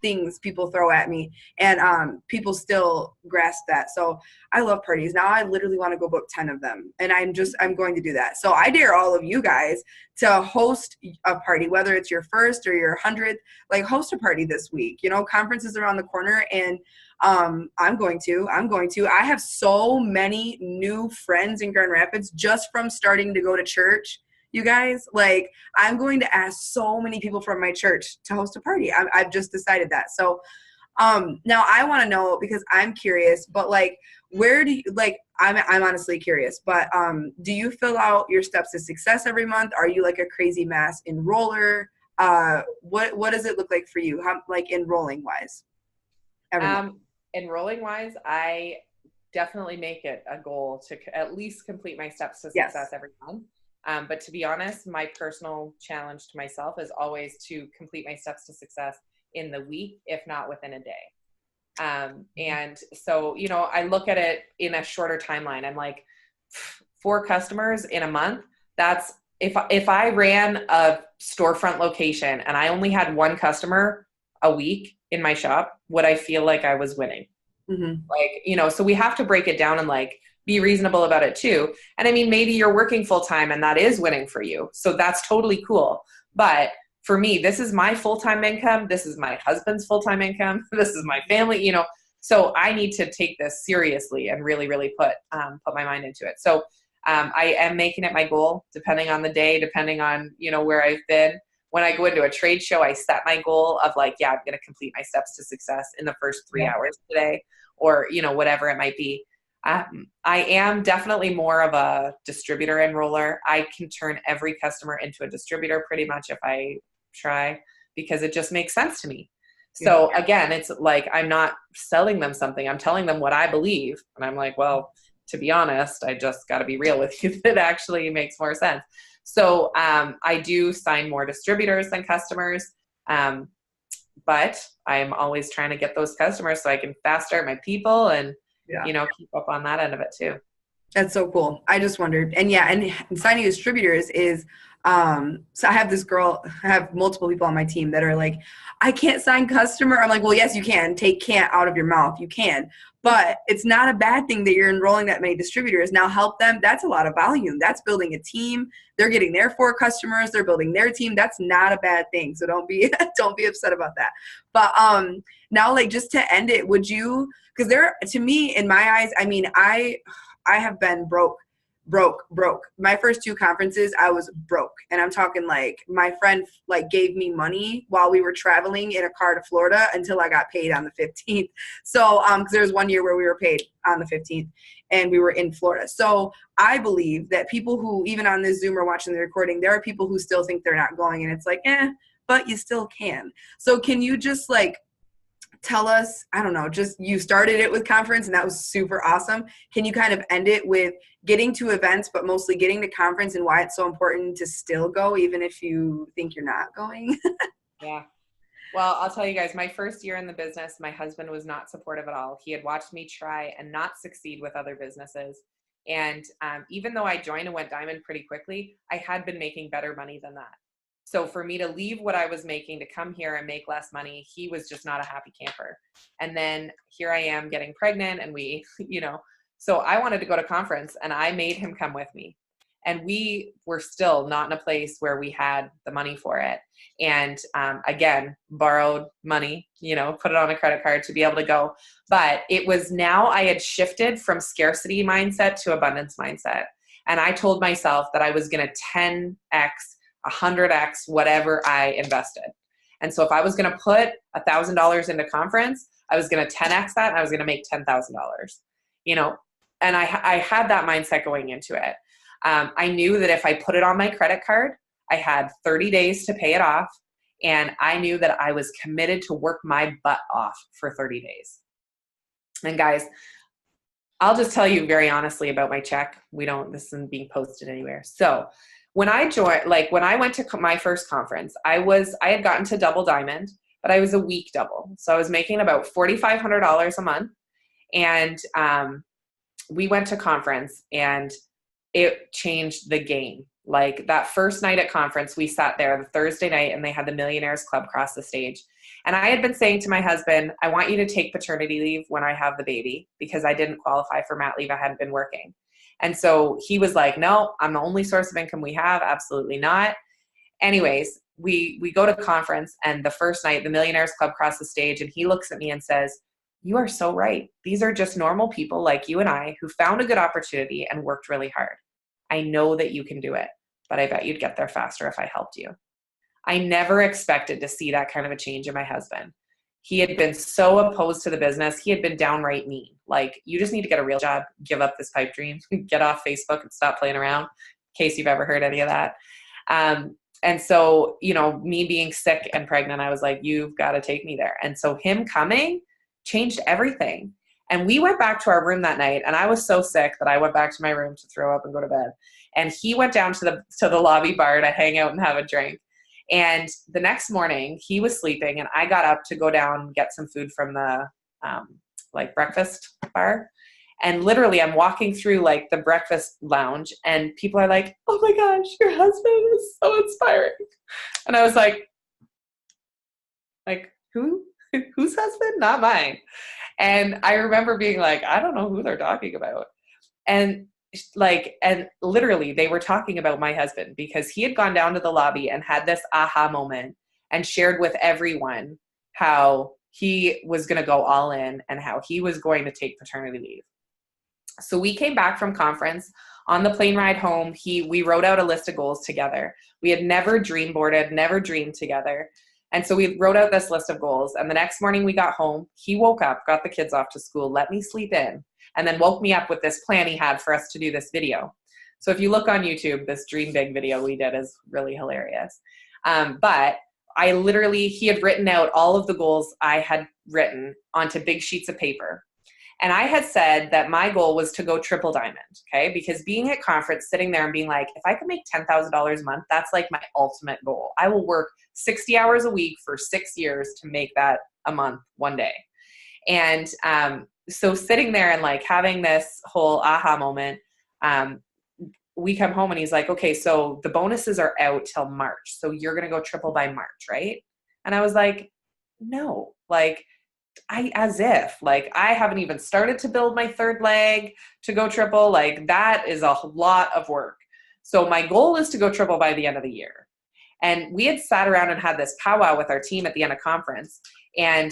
Speaker 1: things people throw at me, and people still grasp that. So I love parties. Now I literally want to go book 10 of them, and I'm going to do that. So I dare all of you guys to host a party, whether it's your first or your 100th, like, host a party this week. You know, conferences around the corner, and I'm going to. I have so many new friends in Grand Rapids just from starting to go to church. You guys, like, I'm going to ask so many people from my church to host a party. I've just decided that. So now I want to know, because I'm curious, but like, where do you, like, I'm honestly curious, but do you fill out your steps to success every month? Are you like a crazy mass enroller? What does it look like for you? How, like, enrolling wise?
Speaker 2: Enrolling wise, I definitely make it a goal to at least complete my steps to success every month. But to be honest, my personal challenge to myself is always to complete my steps to success in the week, if not within a day. And so, you know, I look at it in a shorter timeline. I'm like, 4 customers in a month. That's if I ran a storefront location and I only had 1 customer a week in my shop, would I feel like I was winning? Mm-hmm. Like, you know, so we have to break it down and like be reasonable about it too. And I mean, maybe you're working full time and that is winning for you. So that's totally cool. But for me, this is my full-time income. This is my husband's full-time income. This is my family, you know, so I need to take this seriously and really, really put my mind into it. So I am making it my goal, depending on the day, depending on, you know, where I've been. When I go into a trade show, I set my goal of like, I'm going to complete my steps to success in the first 3 hours today, or, you know, whatever it might be. I am definitely more of a distributor enroller. I can turn every customer into a distributor pretty much if I try, because it just makes sense to me. So again, it's like, I'm not selling them something. I'm telling them what I believe. And I'm like, well, to be honest, I just got to be real with you. That actually makes more sense. So I do sign more distributors than customers. But I'm always trying to get those customers so I can fast start my people and, you know, keep up on that end of it too.
Speaker 1: That's so cool. I just wondered. And signing distributors is, so I have multiple people on my team that are like, I can't sign customer. I'm like, well, yes, you can. Take can't out of your mouth. You can. But it's not a bad thing that you're enrolling that many distributors. Now help them. That's a lot of volume. That's building a team. They're getting their 4 customers. They're building their team. That's not a bad thing. So don't be upset about that. But now, like, just to end it, would you, because to me, in my eyes, I mean, I have been broke. My first 2 conferences, I was broke. And I'm talking like my friend like gave me money while we were traveling in a car to Florida until I got paid on the 15th. So, cause there was one year where we were paid on the 15th and we were in Florida. So I believe that people who, even on this Zoom or watching the recording, there are people who still think they're not going, and it's like, but you still can. So can you just like tell us, I don't know, just you started it with conference and that was super awesome. Can you kind of end it with getting to events, but mostly getting to conference and why it's so important to still go, even if you think you're not going?
Speaker 2: Yeah. Well, I'll tell you guys, my first year in the business, my husband was not supportive at all. He had watched me try and not succeed with other businesses. And even though I joined and went diamond pretty quickly, I had been making better money than that. So for me to leave what I was making to come here and make less money, he was just not a happy camper. And then here I am getting pregnant and we, so I wanted to go to conference and I made him come with me. And we were still not in a place where we had the money for it. And again, borrowed money, put it on a credit card to be able to go. But it was now I had shifted from scarcity mindset to abundance mindset. And I told myself that I was going to 10x, 100x, whatever I invested. And so if I was going to put $1,000 into conference, I was going to 10x that and I was going to make $10,000, and I had that mindset going into it. I knew that if I put it on my credit card, I had 30 days to pay it off. And I knew that I was committed to work my butt off for 30 days. And guys, I'll just tell you very honestly about my check. This isn't being posted anywhere. So when I joined, when I went to my first conference, I had gotten to double diamond, but I was a week double. So I was making about $4,500 a month. And we went to conference and it changed the game. Like that first night at conference, we sat there the Thursday night and they had the Millionaires Club cross the stage. And I had been saying to my husband, I want you to take paternity leave when I have the baby because I didn't qualify for mat leave. I hadn't been working. And so he was like, no, I'm the only source of income we have. Absolutely not. Anyways, we go to conference and the first night the Millionaires Club crossed the stage and he looks at me and says, you are so right. These are just normal people like you and I who found a good opportunity and worked really hard. I know that you can do it, but I bet you'd get there faster if I helped you. I never expected to see that kind of a change in my husband. He had been so opposed to the business. He had been downright mean. Like, you just need to get a real job, give up this pipe dream, get off Facebook and stop playing around, in case you've ever heard any of that. And so, me being sick and pregnant, I was like, you've got to take me there. And so him coming changed everything. And we went back to our room that night and I was so sick that I went back to my room to throw up and go to bed. And he went down to the lobby bar to hang out and have a drink. And the next morning he was sleeping and I got up to go down and get some food from the breakfast bar. And literally I'm walking through the breakfast lounge and people are like, oh my gosh, your husband is so inspiring. And I was like, who? Whose husband? Not mine. And I remember being like, I don't know who they're talking about. And literally they were talking about my husband because he had gone down to the lobby and had this aha moment and shared with everyone how he was going to go all in and how he was going to take paternity leave. So we came back from conference. On the plane ride home, we wrote out a list of goals together. We had never dream boarded, never dreamed together. And so we wrote out this list of goals. And the next morning we got home, he woke up, got the kids off to school, let me sleep in, and then woke me up with this plan he had for us to do this video. So if you look on YouTube, this Dream Big video we did is really hilarious. But he had written out all of the goals I had written onto big sheets of paper. And I had said that my goal was to go triple diamond, okay? Because being at conference, sitting there and being like, if I could make $10,000 a month, that's like my ultimate goal. I will work 60 hours a week for 6 years to make that a month one day. And so sitting there and having this whole aha moment, we come home and he's like, okay, so the bonuses are out till March. So you're going to go triple by March, right? And I was like, no, I haven't even started to build my third leg to go triple. That is a lot of work. So my goal is to go triple by the end of the year. And we had sat around and had this powwow with our team at the end of conference. And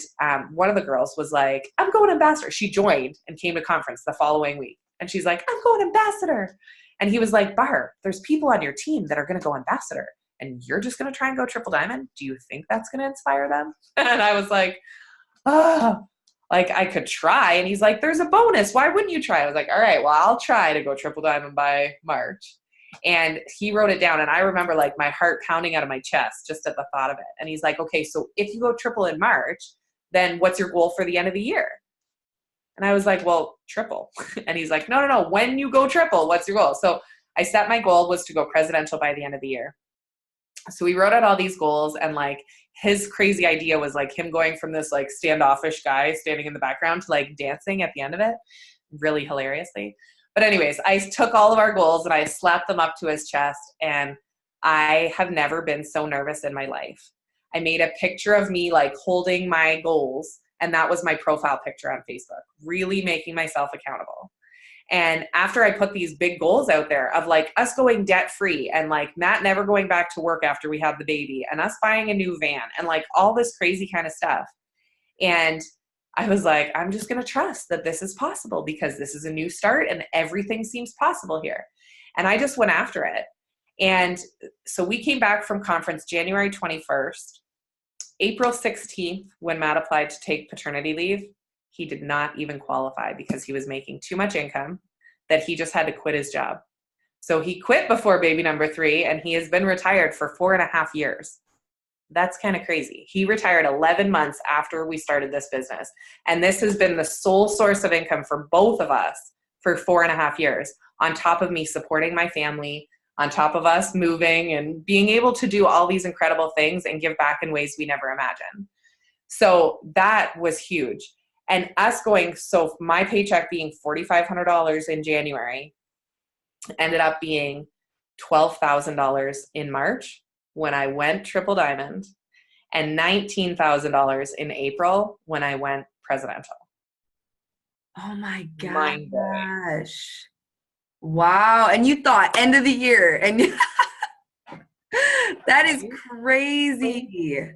Speaker 2: one of the girls was like, I'm going ambassador. She joined and came to conference the following week. And she's like, I'm going ambassador. And he was like, Barb, there's people on your team that are going to go ambassador. And you're just going to try and go triple diamond? Do you think that's going to inspire them? And I was like, I could try. And he's like, there's a bonus. Why wouldn't you try? I was like, all right, well, I'll try to go triple diamond by March. And he wrote it down. And I remember my heart pounding out of my chest just at the thought of it. And he's like, okay, so if you go triple in March, then what's your goal for the end of the year? And I was like, well, triple. And he's like, no. When you go triple, what's your goal? So I set my goal was to go presidential by the end of the year. So we wrote out all these goals, and like his crazy idea was like him going from this like standoffish guy standing in the background to like dancing at the end of it, really hilariously. But anyways, I took all of our goals and I slapped them up to his chest, and I have never been so nervous in my life. I made a picture of me like holding my goals, and that was my profile picture on Facebook, really making myself accountable. And after I put these big goals out there of like us going debt free and like Matt never going back to work after we had the baby and us buying a new van and like all this crazy kind of stuff. And I was like, I'm just going to trust that this is possible because this is a new start and everything seems possible here. And I just went after it. And so we came back from conference January 21st. April 16th, when Matt applied to take paternity leave, he did not even qualify because he was making too much income that he just had to quit his job. So he quit before baby number 3, and he has been retired for 4.5 years. That's kind of crazy. He retired 11 months after we started this business. And this has been the sole source of income for both of us for 4.5 years, on top of me supporting my family, on top of us moving and being able to do all these incredible things and give back in ways we never imagined. So that was huge. And us going, so my paycheck being $4,500 in January ended up being $12,000 in March when I went triple diamond, and $19,000 in April when I went presidential.
Speaker 1: Oh my gosh. Wow. And you thought end of the year, and that is crazy.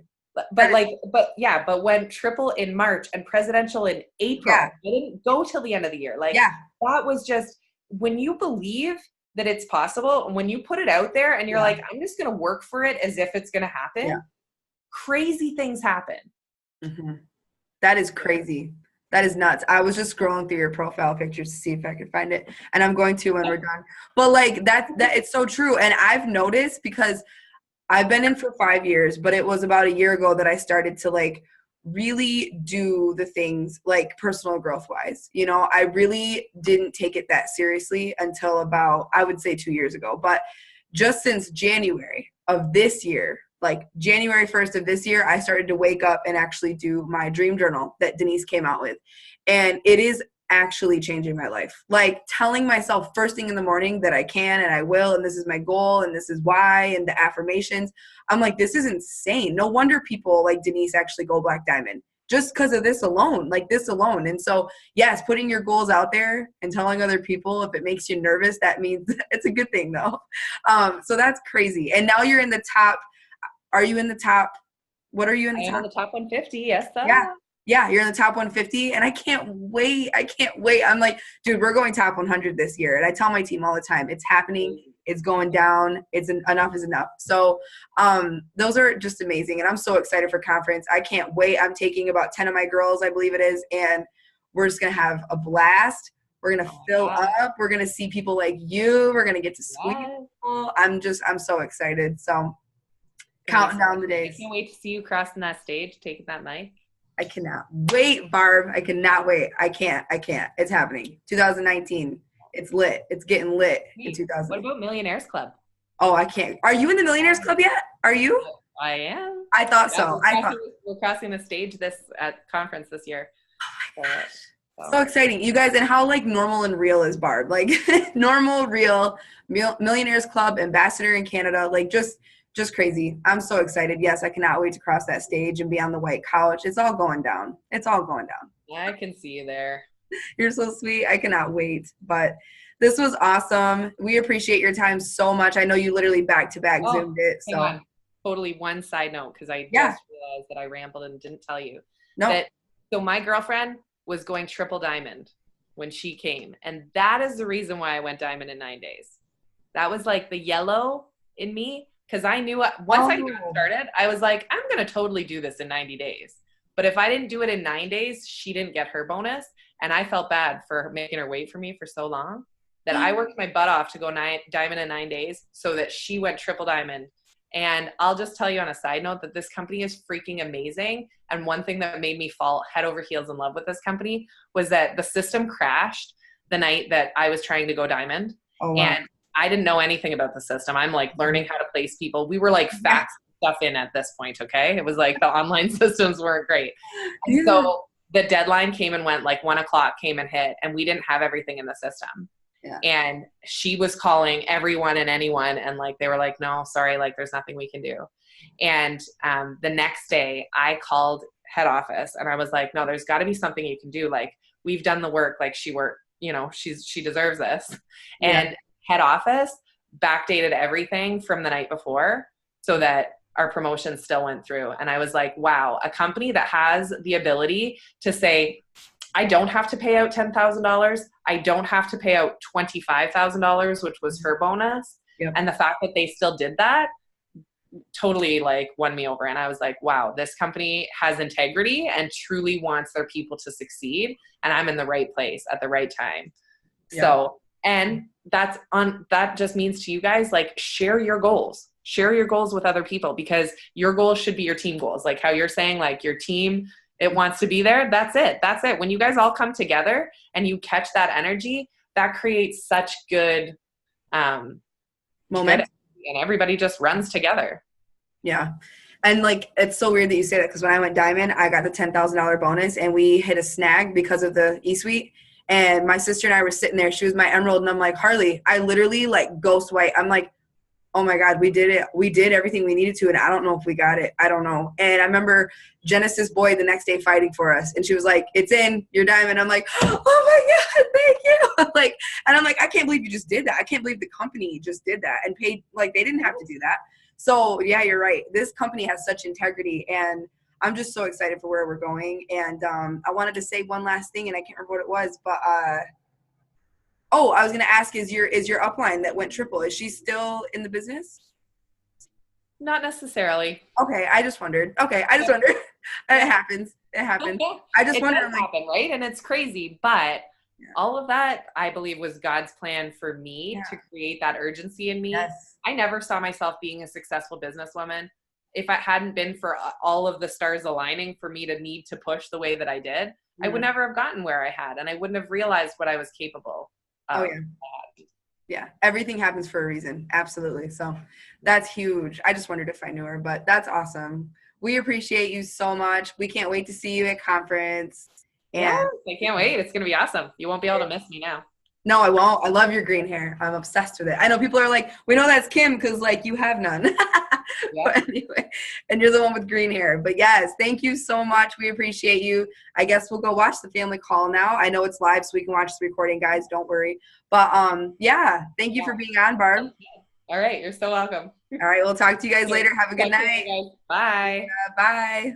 Speaker 2: But when triple in March and presidential in April, I didn't go till the end of the year. That was just, when you believe that it's possible, and when you put it out there and you're like, I'm just going to work for it as if it's going to happen, crazy things happen.
Speaker 1: Mm-hmm. That is crazy. That is nuts. I was just scrolling through your profile pictures to see if I could find it, and I'm going to when we're done. But like that it's so true. And I've noticed, because I've been in for 5 years, but it was about a year ago that I started to like really do the things like personal growth wise. You know, I really didn't take it that seriously until about, I would say 2 years ago. But just since January of this year, like January 1st of this year, I started to wake up and actually do my dream journal that Denise came out with. And it is actually changing my life. Like telling myself first thing in the morning that I can and I will, and this is my goal and this is why, and the affirmations. I'm like, this is insane. No wonder people like Denise actually go Black Diamond just because of this alone, like this alone. And so, yes, putting your goals out there and telling other people, if it makes you nervous, that means it's a good thing though. So that's crazy. And now you're in the top. Are you in the top? What are you in the top?
Speaker 2: I am in the top 150. Yes.
Speaker 1: Yeah, you're in the top 150, and I can't wait. I'm like, dude, we're going top 100 this year. And I tell my team all the time, it's happening. It's going down. Enough is enough. So those are just amazing. And I'm so excited for conference. I can't wait. I'm taking about 10 of my girls, I believe it is. And we're just going to have a blast. We're going to fill up. We're going to see people like you. We're going to get to squeeze people. I'm so excited. So counting down the days.
Speaker 2: I can't wait to see you crossing that stage, taking that mic.
Speaker 1: I cannot wait, Barb. I cannot wait. I can't. It's happening. 2019. It's lit. It's getting lit in 2000.
Speaker 2: What about Millionaires Club?
Speaker 1: Oh, I can't. Are you in the Millionaires Club yet? Are you?
Speaker 2: I am.
Speaker 1: I thought so.
Speaker 2: We're crossing the stage at conference this year.
Speaker 1: Oh my gosh. So exciting. You guys, and how like normal and real is Barb? Like normal, real, Millionaires Club, ambassador in Canada, like just crazy. I'm so excited. Yes, I cannot wait to cross that stage and be on the white couch. It's all going down.
Speaker 2: I can see you there.
Speaker 1: You're so sweet. I cannot wait. But this was awesome. We appreciate your time so much. I know you literally back-to-back Zoomed it. So
Speaker 2: hang on. Totally one side note, because I just realized that I rambled and didn't tell you.
Speaker 1: No.
Speaker 2: So my girlfriend was going triple diamond when she came. And that is the reason why I went diamond in 9 days. That was like the yellow in me. Because I knew once I got started, I was like, I'm going to totally do this in 90 days. But if I didn't do it in 9 days, she didn't get her bonus. And I felt bad for making her wait for me for so long that I worked my butt off to go diamond in 9 days so that she went triple diamond And I'll just tell you on a side note that this company is freaking amazing. And one thing that made me fall head over heels in love with this company was that the system crashed the night that I was trying to go diamond.
Speaker 1: Oh, wow.
Speaker 2: And I didn't know anything about the system. I'm like learning how to place people. We were like faxing stuff in at this point. Okay. It was like the online systems weren't great. And so the deadline came and went, like 1:00 came and hit, and we didn't have everything in the system.
Speaker 1: Yeah.
Speaker 2: And she was calling everyone and anyone. And like, they were like, no, sorry, like there's nothing we can do. And the next day I called head office and I was like, no, there's gotta be something you can do. Like, we've done the work, like she worked, you know, she deserves this. And head office backdated everything from the night before so that our promotion still went through. And I was like, wow, a company that has the ability to say, I don't have to pay out $10,000. I don't have to pay out $25,000, which was her bonus.
Speaker 1: Yep.
Speaker 2: And the fact that they still did that totally like won me over. And I was like, wow, this company has integrity and truly wants their people to succeed. And I'm in the right place at the right time. Yep. So, and that just means to you guys, like, share your goals with other people, because your goals should be your team goals. Like how you're saying, like your team, it wants to be there. That's it. When you guys all come together and you catch that energy, that creates such good momentum, and everybody just runs together.
Speaker 1: Yeah. And like, it's so weird that you say that, because when I went diamond, I got the $10,000 bonus and we hit a snag because of the E-Suite. And my sister and I were sitting there. She was my emerald. And I'm like, Harley, I literally like ghost white. I'm like, oh my God, we did it. We did everything we needed to. And I don't know if we got it. I don't know. And I remember Genesis Boyd the next day fighting for us. And she was like, it's in, you're diamond. I'm like, oh my God, thank you. Like, and I'm like, I can't believe you just did that. I can't believe the company just did that and paid, like they didn't have to do that. So yeah, you're right. This company has such integrity, and I'm just so excited for where we're going. And I wanted to say one last thing, and I can't remember what it was, but oh, I was going to ask, is your upline that went triple, is she still in the business?
Speaker 2: Not necessarily.
Speaker 1: Okay, I just wondered. Okay, I just wondered. It happens. It happens. I just wondered.
Speaker 2: It does happen, right? And it's crazy, but all of that, I believe, was God's plan for me to create that urgency in me.
Speaker 1: Yes.
Speaker 2: I never saw myself being a successful businesswoman if it hadn't been for all of the stars aligning for me to need to push the way that I did. I would never have gotten where I had, and I wouldn't have realized what I was capable of.
Speaker 1: Oh, yeah. Yeah. Everything happens for a reason. Absolutely. So that's huge. I just wondered if I knew her, but that's awesome. We appreciate you so much. We can't wait to see you at conference.
Speaker 2: Yeah, I can't wait. It's going to be awesome. You won't be able to miss me now.
Speaker 1: No, I won't. I love your green hair. I'm obsessed with it. I know people are like, we know that's Kim because like you have none. But anyway, and you're the one with green hair. But yes, thank you so much. We appreciate you. I guess we'll go watch the family call now. I know it's live, so we can watch the recording, guys. Don't worry. But yeah, thank you for being on, Barb.
Speaker 2: All right, you're so welcome.
Speaker 1: All right, we'll talk to you guys later. Have a good night.
Speaker 2: Bye.
Speaker 1: Bye.